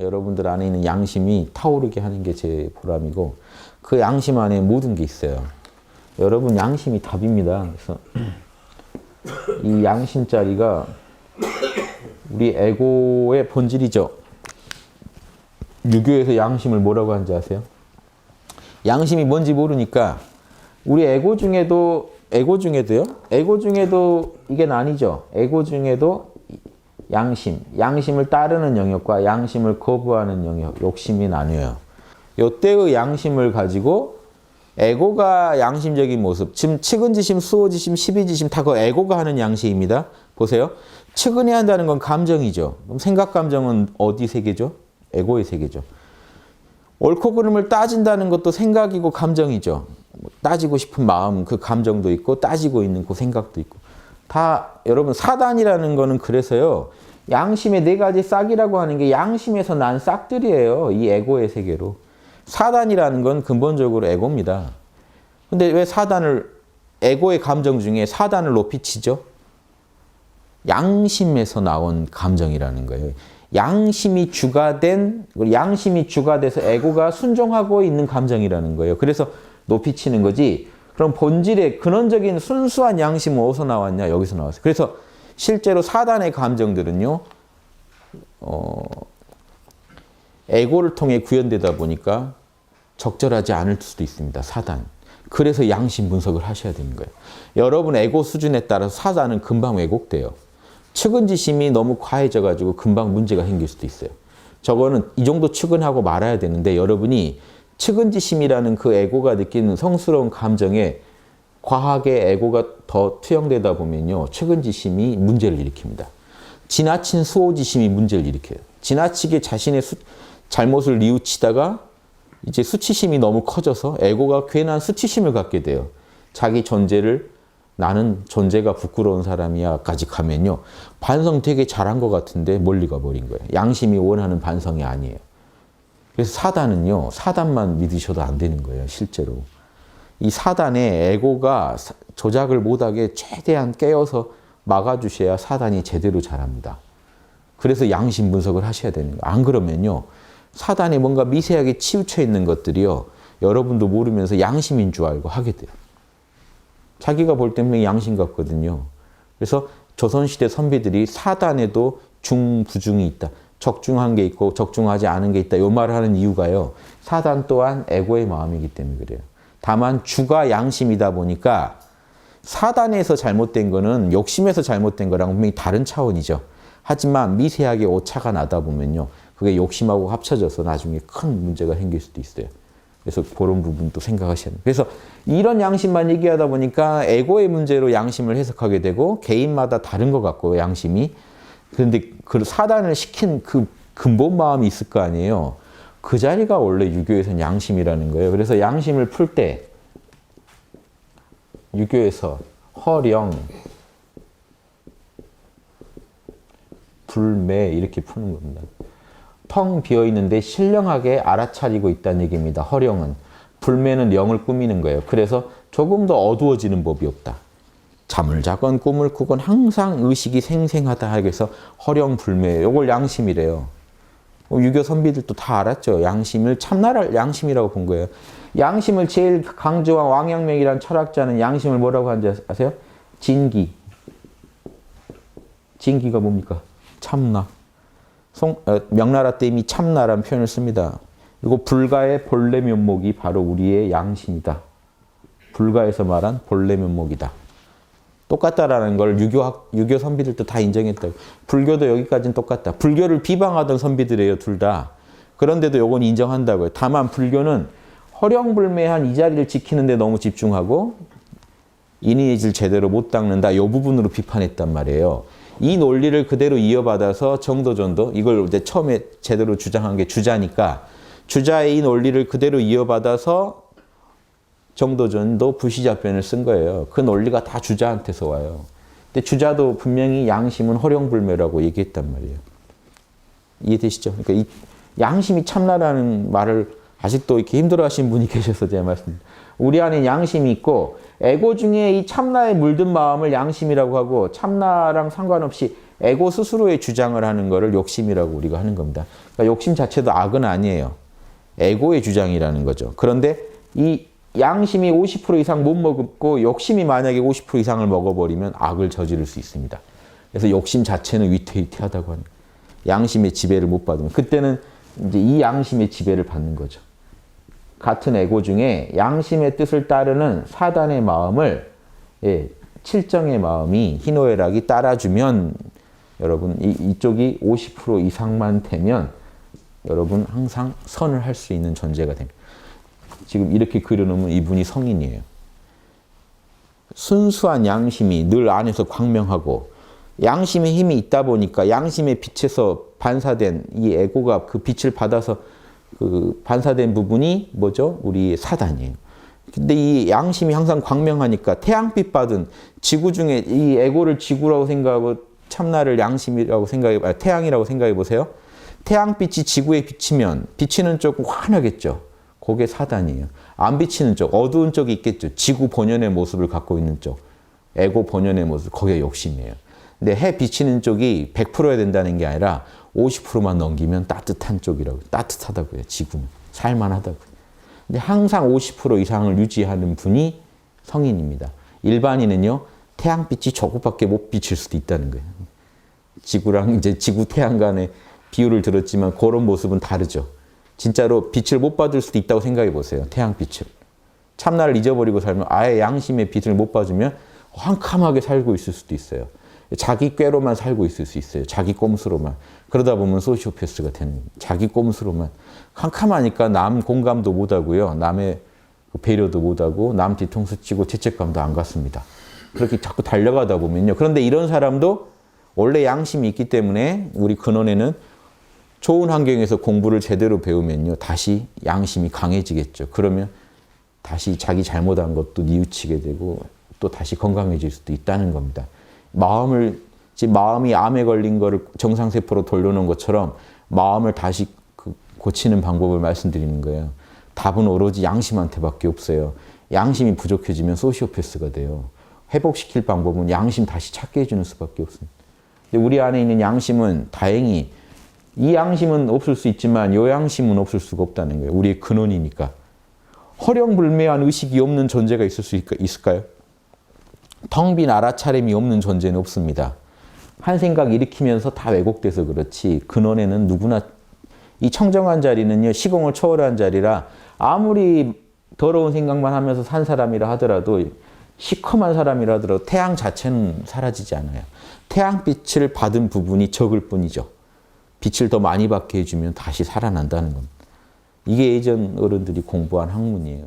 여러분들 안에 있는 양심이 타오르게 하는 게 제 보람이고 그 양심 안에 모든 게 있어요. 여러분 양심이 답입니다. 그래서 이 양심자리가 우리 에고의 본질이죠. 유교에서 양심을 뭐라고 하는지 아세요? 양심이 뭔지 모르니까 우리 에고 중에도요. 에고 중에도 이게 아니죠. 에고 중에도 양심을 따르는 영역과 양심을 거부하는 영역, 욕심이 나뉘어요. 요때의 양심을 가지고 에고가 양심적인 모습, 지금 측은지심, 수호지심, 시비지심 다 그 에고가 하는 양식입니다. 보세요. 측은해야 한다는 건 감정이죠. 그럼 생각 감정은 어디 세계죠? 에고의 세계죠. 옳고 그름을 따진다는 것도 생각이고 감정이죠. 따지고 싶은 마음, 그 감정도 있고 따지고 있는 그 생각도 있고. 다 여러분 사단이라는 거는 그래서요. 양심의 네 가지 싹이라고 하는 게 양심에서 난 싹들이에요. 이 에고의 세계로. 사단이라는 건 근본적으로 에고입니다. 근데 왜 에고의 감정 중에 사단을 높이 치죠? 양심에서 나온 감정이라는 거예요. 양심이 주가 돼서 에고가 순종하고 있는 감정이라는 거예요. 그래서 높이 치는 거지. 그럼 본질의 근원적인 순수한 양심은 어디서 나왔냐? 여기서 나왔어요. 그래서 실제로 사단의 감정들은요. 에고를 통해 구현되다 보니까 적절하지 않을 수도 있습니다. 사단. 그래서 양심 분석을 하셔야 되는 거예요. 여러분 에고 수준에 따라서 사단은 금방 왜곡돼요. 측은지심이 너무 과해져가지고 금방 문제가 생길 수도 있어요. 저거는 이 정도 측은하고 말아야 되는데 여러분이 측은지심이라는 그 에고가 느끼는 성스러운 감정에 과하게 에고가 더 투영되다 보면요. 측은지심이 문제를 일으킵니다. 지나친 수호지심이 문제를 일으켜요. 지나치게 자신의 잘못을 뉘우치다가 이제 수치심이 너무 커져서 에고가 괜한 수치심을 갖게 돼요. 자기 존재를 나는 존재가 부끄러운 사람이야까지 가면요. 반성 되게 잘한 것 같은데 멀리 가버린 거예요. 양심이 원하는 반성이 아니에요. 그래서 사단은요. 사단만 믿으셔도 안 되는 거예요. 실제로. 이 사단의 에고가 조작을 못하게 최대한 깨어서 막아주셔야 사단이 제대로 잘합니다. 그래서 양심 분석을 하셔야 되는 거예요. 안 그러면요. 사단에 뭔가 미세하게 치우쳐 있는 것들이요. 여러분도 모르면서 양심인 줄 알고 하게 돼요. 자기가 볼 때 분명히 양심 같거든요. 그래서 조선시대 선비들이 사단에도 중부중이 있다. 적중한 게 있고 적중하지 않은 게 있다. 이 말을 하는 이유가요. 사단 또한 에고의 마음이기 때문에 그래요. 다만 주가 양심이다 보니까 사단에서 잘못된 거는 욕심에서 잘못된 거랑 분명히 다른 차원이죠. 하지만 미세하게 오차가 나다 보면요. 그게 욕심하고 합쳐져서 나중에 큰 문제가 생길 수도 있어요. 그래서 그런 부분도 생각하셔야 돼요. 그래서 이런 양심만 얘기하다 보니까 에고의 문제로 양심을 해석하게 되고 개인마다 다른 것 같고 양심이. 그런데 그 사단을 시킨 그 근본 마음이 있을 거 아니에요. 그 자리가 원래 유교에서는 양심이라는 거예요. 그래서 양심을 풀 때 유교에서 허령, 불매 이렇게 푸는 겁니다. 텅 비어있는데 신령하게 알아차리고 있다는 얘기입니다. 허령은. 불매는 영을 꾸미는 거예요. 그래서 조금 더 어두워지는 법이 없다. 잠을 자건 꿈을 꾸건 항상 의식이 생생하다. 그래서 허령불매. 이걸 양심이래요. 유교 선비들도 다 알았죠. 양심을 참나라 양심이라고 본 거예요. 양심을 제일 강조한 왕陽明이라는 철학자는 양심을 뭐라고 하는지 아세요? 진기. 진기가 뭡니까? 참나. 명나라 때 이미 참나라는 표현을 씁니다. 그리고 불가의 본래 면목이 바로 우리의 양심이다. 불가에서 말한 본래 면목이다. 똑같다라는 걸 유교 선비들도 다 인정했다고. 불교도 여기까지는 똑같다. 불교를 비방하던 선비들이에요, 둘 다. 그런데도 요건 인정한다고요. 다만 불교는 허령불매한 이 자리를 지키는데 너무 집중하고 인의의 제대로 못 닦는다. 이 부분으로 비판했단 말이에요. 이 논리를 그대로 이어받아서 정도전도 이걸 이제 처음에 제대로 주장한 게 주자니까 주자의 이 논리를 그대로 이어받아서 정도전도 불시자편을 쓴 거예요. 그 논리가 다 주자한테서 와요. 근데 주자도 분명히 양심은 허령불매라고 얘기했단 말이에요. 이해되시죠? 그러니까 이 양심이 참나라는 말을 아직도 이렇게 힘들어하시는 분이 계셔서 제가 말씀드립니다. 우리 안에 양심이 있고 에고 중에 이 참나에 물든 마음을 양심이라고 하고 참나랑 상관없이 에고 스스로의 주장을 하는 거를 욕심이라고 우리가 하는 겁니다. 그러니까 욕심 자체도 악은 아니에요. 에고의 주장이라는 거죠. 그런데 이 양심이 50% 이상 못 먹고 욕심이 만약에 50% 이상을 먹어버리면 악을 저지를 수 있습니다. 그래서 욕심 자체는 위태위태하다고 하는 거예요. 양심의 지배를 못 받으면 그때는 이제 이 양심의 지배를 받는 거죠. 같은 에고 중에 양심의 뜻을 따르는 사단의 마음을 칠정의 마음이 희노애락이 따라주면 여러분 이쪽이 50% 이상만 되면 여러분 항상 선을 할 수 있는 존재가 됩니다. 지금 이렇게 그려놓으면 이분이 성인이에요. 순수한 양심이 늘 안에서 광명하고 양심의 힘이 있다 보니까 양심의 빛에서 반사된 이 에고가 그 빛을 받아서 그 반사된 부분이 뭐죠? 우리 사단이에요. 근데 이 양심이 항상 광명하니까 태양빛 받은 지구 중에 이 에고를 지구라고 생각하고 참나를 양심이라고 태양이라고 생각해 보세요. 태양빛이 지구에 비치면 비치는 쪽은 환하겠죠. 그게 사단이에요. 안 비치는 쪽, 어두운 쪽이 있겠죠. 지구 본연의 모습을 갖고 있는 쪽, 에고 본연의 모습, 거기에 욕심이에요. 근데 해 비치는 쪽이 100%야 된다는 게 아니라 50%만 넘기면 따뜻한 쪽이라고, 따뜻하다고요. 지구는 살만하다고요. 근데 항상 50% 이상을 유지하는 분이 성인입니다. 일반인은요, 태양빛이 저것밖에 못 비칠 수도 있다는 거예요. 지구랑 이제 지구 태양 간의 비유를 들었지만 그런 모습은 다르죠. 진짜로 빛을 못 받을 수도 있다고 생각해 보세요. 태양빛을. 참나를 잊어버리고 살면 아예 양심의 빛을 못 받으면 캄캄하게 살고 있을 수도 있어요. 자기 꾀로만 살고 있을 수 있어요. 자기 꼼수로만. 그러다 보면 소시오패스가 되는 거예요. 자기 꼼수로만. 캄캄하니까 남 공감도 못하고요. 남의 배려도 못하고 남 뒤통수 치고 죄책감도 안 갖습니다. 그렇게 자꾸 달려가다 보면요. 그런데 이런 사람도 원래 양심이 있기 때문에 우리 근원에는 좋은 환경에서 공부를 제대로 배우면요. 다시 양심이 강해지겠죠. 그러면 다시 자기 잘못한 것도 뉘우치게 되고 또 다시 건강해질 수도 있다는 겁니다. 마음이 암에 걸린 거를 정상세포로 돌려놓은 것처럼 마음을 다시 고치는 방법을 말씀드리는 거예요. 답은 오로지 양심한테밖에 없어요. 양심이 부족해지면 소시오패스가 돼요. 회복시킬 방법은 양심 다시 찾게 해주는 수밖에 없습니다. 근데 우리 안에 있는 양심은 다행히 이 양심은 없을 수 있지만 이 양심은 없을 수가 없다는 거예요. 우리의 근원이니까. 허령불매한 의식이 없는 존재가 있을 수 있을까요? 텅 빈 알아차림이 없는 존재는 없습니다. 한 생각 일으키면서 다 왜곡돼서 그렇지 근원에는 누구나 이 청정한 자리는요. 시공을 초월한 자리라 아무리 더러운 생각만 하면서 산 사람이라 하더라도 시커먼 사람이라 하더라도 태양 자체는 사라지지 않아요. 태양빛을 받은 부분이 적을 뿐이죠. 빛을 더 많이 받게 해주면 다시 살아난다는 겁니다. 이게 예전 어른들이 공부한 학문이에요.